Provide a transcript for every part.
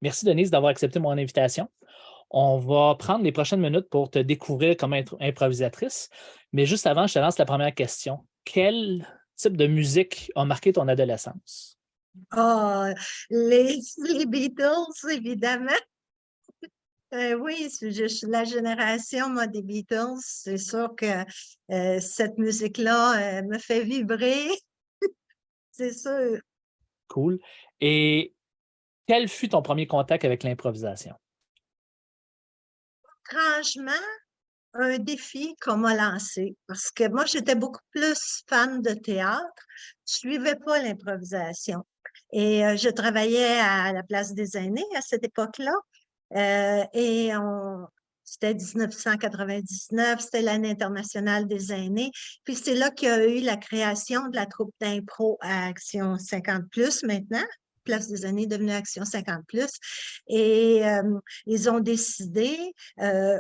Merci Denise d'avoir accepté mon invitation. On va prendre les prochaines minutes pour te découvrir comme improvisatrice. Mais juste avant, je te lance la première question. Quel type de musique a marqué ton adolescence? Ah, les Beatles, évidemment. Oui, je suis de la génération, moi, des Beatles. C'est sûr que cette musique-là me fait vibrer, c'est sûr. Cool. Et quel fut ton premier contact avec l'improvisation? Franchement, un défi qu'on m'a lancé, parce que moi, j'étais beaucoup plus fan de théâtre. Je suivais pas l'improvisation. Et je travaillais à la Place des Aînés à cette époque-là. C'était 1999, c'était l'année internationale des aînés. Puis c'est là qu'il y a eu la création de la troupe d'impro à Action 50 plus maintenant. Place des Aînés devenue Action 50 plus. Et ils ont décidé,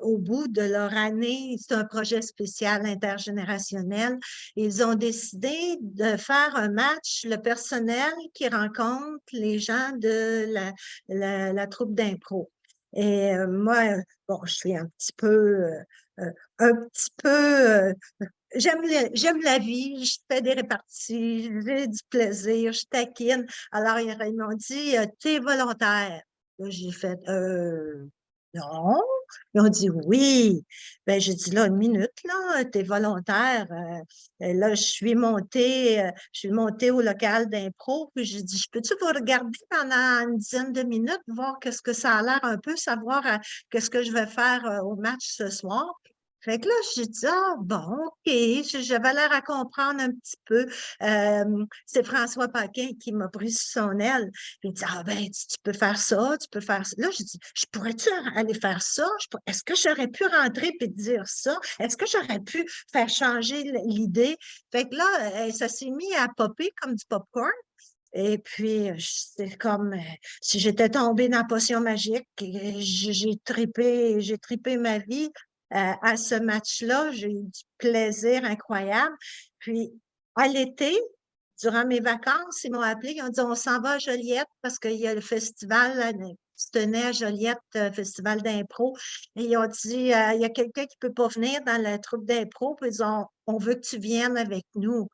au bout de leur année, c'est un projet spécial intergénérationnel, ils ont décidé de faire un match, le personnel qui rencontre les gens de la troupe d'impro. Et moi, bon, je suis un petit peu, j'aime la vie, je fais des réparties, j'ai du plaisir, je taquine. Alors, ils m'ont dit, t'es volontaire. Là, j'ai fait, non. Ils ont dit oui. Ben, j'ai dit là, une minute, là, t'es volontaire. Et là, je suis montée au local d'impro, puis j'ai dit, je peux-tu vous regarder pendant une dizaine de minutes, voir qu'est-ce que ça a l'air un peu, savoir qu'est-ce que je vais faire au match ce soir. Fait que là, j'ai dit, ah, bon, OK, j'avais l'air à comprendre un petit peu. C'est François Paquin qui m'a pris sous son aile. Il dit, ah, ben, tu peux faire ça, tu peux faire ça. Là, j'ai dit, je pourrais-tu aller faire ça? Est-ce que j'aurais pu rentrer et dire ça? Est-ce que j'aurais pu faire changer l'idée? Fait que là, ça s'est mis à popper comme du popcorn. Et puis, c'est comme si j'étais tombée dans la potion magique. Et j'ai tripé ma vie à ce match-là. J'ai eu du plaisir incroyable. Puis, à l'été, durant mes vacances, ils m'ont appelé, ils ont dit, on s'en va à Joliette parce qu'il y a le festival là, qui se tenait à Joliette, festival d'impro. Et ils ont dit, il y a quelqu'un qui peut pas venir dans la troupe d'impro, puis ils ont, on veut que tu viennes avec nous.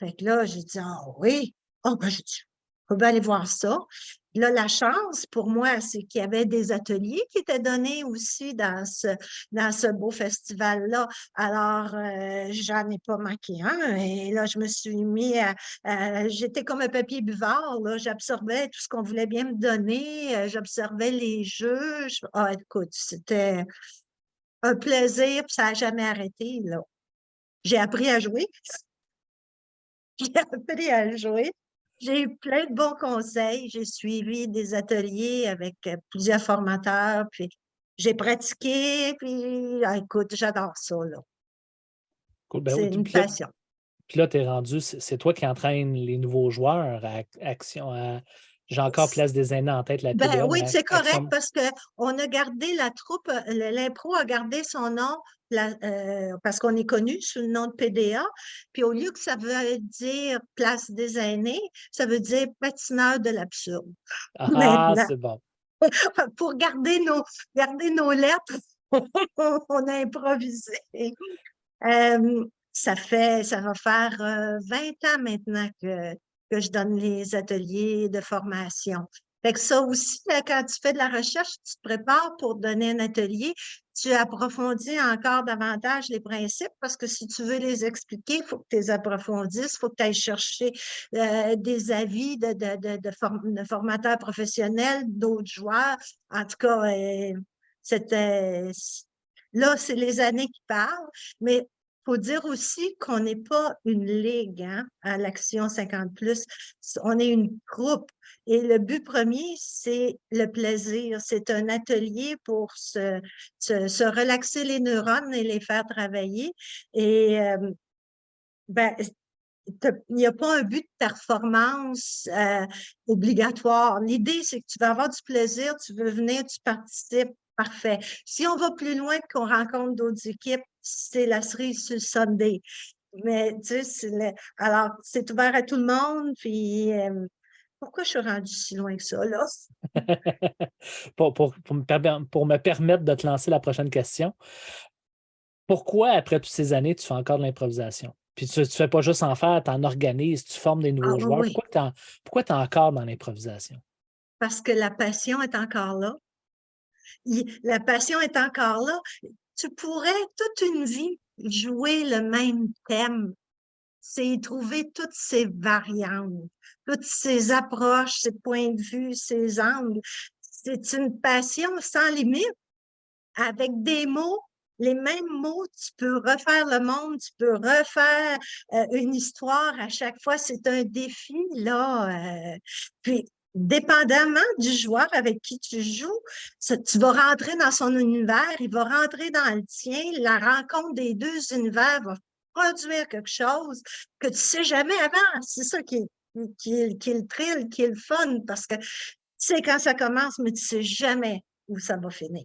Fait que là, j'ai dit, ah oui, oh, ben, j'ai dit, on peut aller voir ça. Là, la chance pour moi, c'est qu'il y avait des ateliers qui étaient donnés aussi dans ce beau festival-là. Alors, j'en ai pas manqué un. Et là, je me suis mis j'étais comme un papier buvard, là. J'absorbais tout ce qu'on voulait bien me donner. J'observais les jeux. Ah, écoute, c'était un plaisir, puis ça n'a jamais arrêté, là. J'ai appris à jouer. J'ai appris à jouer. J'ai eu plein de bons conseils. J'ai suivi des ateliers avec plusieurs formateurs, puis j'ai pratiqué, puis écoute, j'adore ça, là. Cool. Ben oui, C'est une passion. puis là, tu es rendu, c'est toi qui entraînes les nouveaux joueurs à Action. J'ai encore Place des Aînés en tête, la Ben TDA, oui, mais c'est correct Action. parce que on a gardé la troupe, l'impro a gardé son nom parce qu'on est connu sous le nom de PDA. Puis au lieu que ça veut dire place des aînés, ça veut dire patineur de l'absurde. Ah, Maintenant. c'est bon. Pour garder nos lettres, on a improvisé. Ça va faire 20 ans maintenant que je donne les ateliers de formation. Fait que ça aussi, là, quand tu fais de la recherche, tu te prépares pour donner un atelier, tu approfondis encore davantage les principes parce que si tu veux les expliquer, il faut que tu les approfondisses, il faut que tu ailles chercher des avis de formateurs professionnels, d'autres joueurs. En tout cas, c'était là, c'est les années qui parlent, mais faut dire aussi qu'on n'est pas une ligue hein, à l'Action 50 plus. On est une groupe. Et le but premier, c'est le plaisir. C'est un atelier pour se relaxer les neurones et les faire travailler. Et ben, il n'y a pas un but de performance obligatoire. L'idée, c'est que tu vas avoir du plaisir, tu veux venir, tu participes. Parfait. Si on va plus loin qu'on rencontre d'autres équipes, c'est la cerise sur le Sunday. Mais tu sais, alors c'est ouvert à tout le monde, puis pourquoi je suis rendue si loin que ça, là? Pour me permettre de te lancer la prochaine question, pourquoi, après toutes ces années, tu fais encore de l'improvisation? Puis tu ne fais pas juste en faire, tu en organises, tu formes des Ah nouveaux oui, joueurs. oui, Pourquoi tu es encore dans l'improvisation? parce que la passion est encore là. La passion est encore là. Tu pourrais toute une vie jouer le même thème. C'est y trouver toutes ces variantes, toutes ces approches, ces points de vue, ces angles. C'est une passion sans limite. Avec des mots, les mêmes mots, tu peux refaire le monde, tu peux refaire une histoire à chaque fois. C'est un défi, là. Puis, dépendamment du joueur avec qui tu joues, tu vas rentrer dans son univers, il va rentrer dans le tien. La rencontre des deux univers va produire quelque chose que tu ne sais jamais avant. C'est ça qui est le thrill, qui est le fun, parce que tu sais quand ça commence, mais tu ne sais jamais où ça va finir.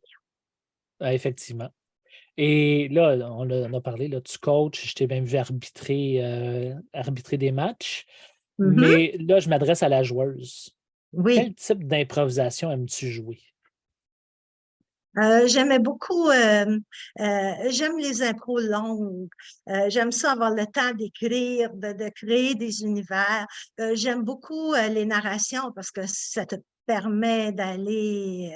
Effectivement. Et là, on a parlé, là, tu coaches, je t'ai même vu arbitrer des matchs, Mhm. mais là, je m'adresse à la joueuse. Oui. Quel type d'improvisation aimes-tu jouer? J'aimais beaucoup, j'aime les impros longues. J'aime ça avoir le temps d'écrire, de créer des univers. J'aime beaucoup les narrations parce que ça te permet d'aller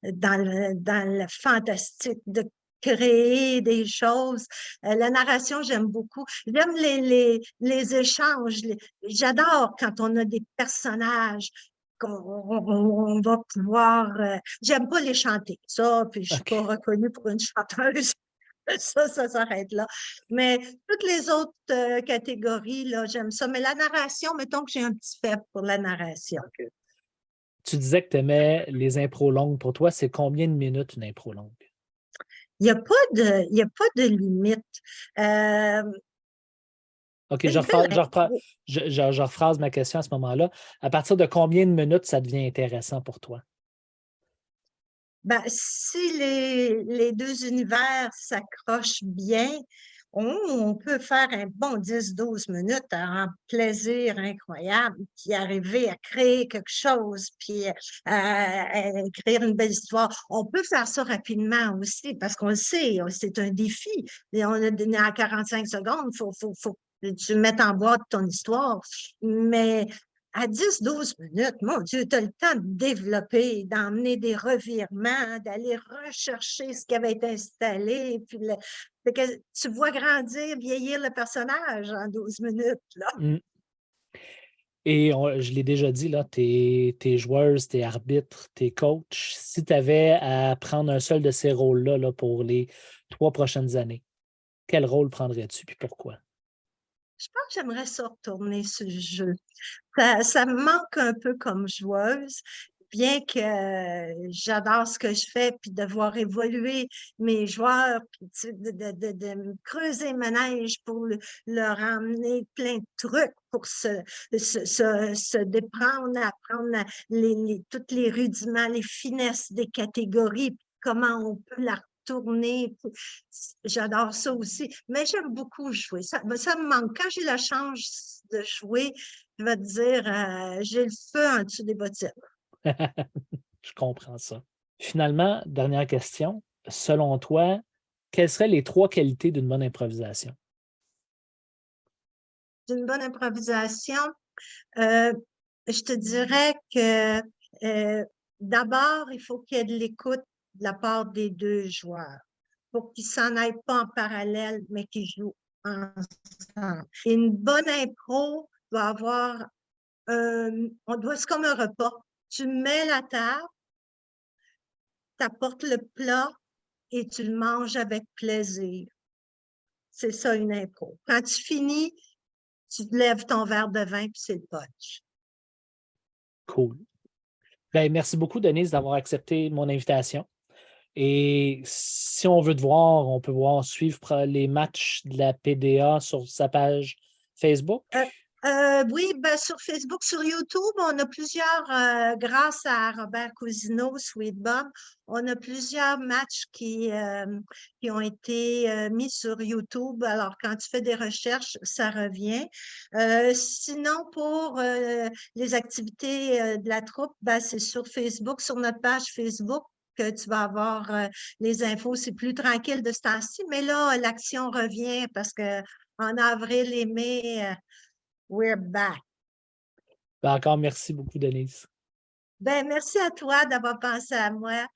dans le fantastique, de créer des choses. La narration, j'aime beaucoup. J'aime les échanges. J'adore quand on a des personnages qu'on va pouvoir. J'aime pas les chanter, ça, puis je suis pas OK. reconnue pour une chanteuse. Ça s'arrête là. Mais toutes les autres catégories, là, j'aime ça. Mais la narration, mettons que j'ai un petit faible pour la narration. Tu disais que tu aimais les impros longues. Pour toi, c'est combien de minutes une impro longue? Il y a pas de limite. Euh, OK, une belle impro. je rephrase ma question à ce moment-là. À partir de combien de minutes ça devient intéressant pour toi? Ben, si les deux univers s'accrochent bien, on peut faire un bon 10-12 minutes en plaisir incroyable, puis arriver à créer quelque chose, puis à écrire une belle histoire. On peut faire ça rapidement aussi, parce qu'on le sait, c'est un défi. Et on a donné à 45 secondes, faut que tu mettes en boîte ton histoire. Mais à 10-12 minutes, mon Dieu, tu as le temps de développer, d'emmener des revirements, d'aller rechercher ce qui avait été installé. Puis fait que tu vois grandir, vieillir le personnage en 12 minutes. Là. Mm. Et je l'ai déjà dit, là, t'es joueuse, t'es arbitre, t'es coach. Si tu avais à prendre un seul de ces rôles-là là, pour les 3 prochaines années, quel rôle prendrais-tu puis pourquoi? Je pense que j'aimerais ça retourner sur le jeu. Ça me manque un peu comme joueuse, bien que j'adore ce que je fais, puis de voir évoluer mes joueurs, puis de me creuser ma neige pour leur emmener plein de trucs pour se déprendre, apprendre tous les rudiments, les finesses des catégories, puis comment on peut la retourner. J'adore ça aussi, mais j'aime beaucoup jouer. Ça me manque. Quand j'ai la chance de jouer, je vais te dire, j'ai le feu en dessous des bottines. Je comprends ça. Finalement, dernière question. Selon toi, quelles seraient les 3 qualités d'une bonne improvisation? D'une bonne improvisation, euh, je te dirais que d'abord, il faut qu'il y ait de l'écoute de la part des deux joueurs pour qu'ils s'en aillent pas en parallèle, mais qu'ils jouent ensemble. Et une bonne impro doit avoir, c'est comme un repas. Tu mets la table, tu apportes le plat et tu le manges avec plaisir. C'est ça une impro. Quand tu finis, tu te lèves ton verre de vin puis c'est le punch. Cool. Ben, merci beaucoup, Denise, d'avoir accepté mon invitation. Et si on veut te voir, on peut suivre les matchs de la PDA sur sa page Facebook. Oui, ben, sur Facebook, sur YouTube, on a plusieurs, grâce à Robert Cousineau, Sweet Bob, on a plusieurs matchs qui ont été mis sur YouTube. Alors, quand tu fais des recherches, ça revient. Sinon, pour les activités de la troupe, ben, c'est sur Facebook, sur notre page Facebook que tu vas avoir les infos. C'est plus tranquille de ce temps-ci, mais là, l'action revient parce que en avril et mai, we're back. Ben, encore merci beaucoup, Denise. Ben, merci à toi d'avoir pensé à moi.